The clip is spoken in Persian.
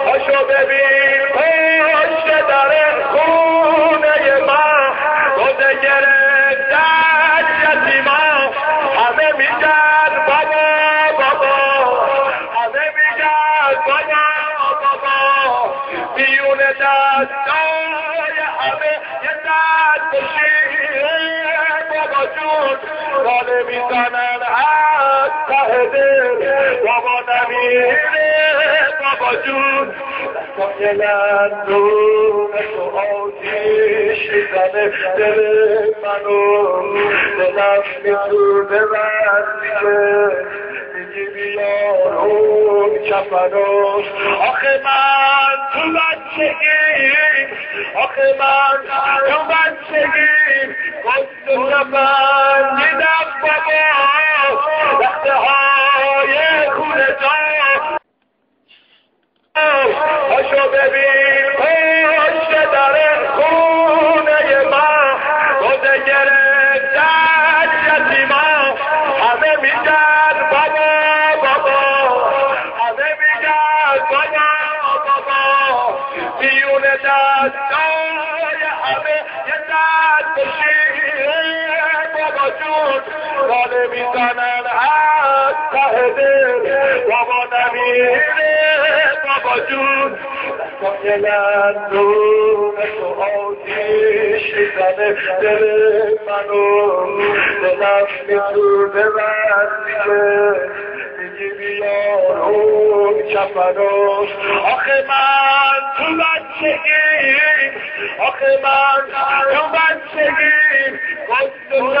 پاشو ببین پشت در خونه ما روزه گرفتن یتیما همه میگن بابا همه میگن بابا بیون دستای همه یه دست بشیره بابا جون راله میزنن از ته دل بابا نمیره بابا جون دستای لندون تو آتیش میزنه دل منو دلم میسوزه وقتیه میگی بیار اون کفنو آخه من تو بچگیم آخه من تو بچگیم گفت و کفن دیدم بابا وقته های خونه جا پاشو ببین پشت در خونه ما روزه گرفتن یتیما همه میگن بابا همه میگن بابا بیون دستای همه یه دست بشیره بابا جون راله میزنن از ته دل بابا نمیره بابا جون دستای لندون تو آتیش میزنه دل منو دلم میسوزه وقتیه میگی بیار اون کفنو آخه من تو بچگیم آخه من تو بچگیم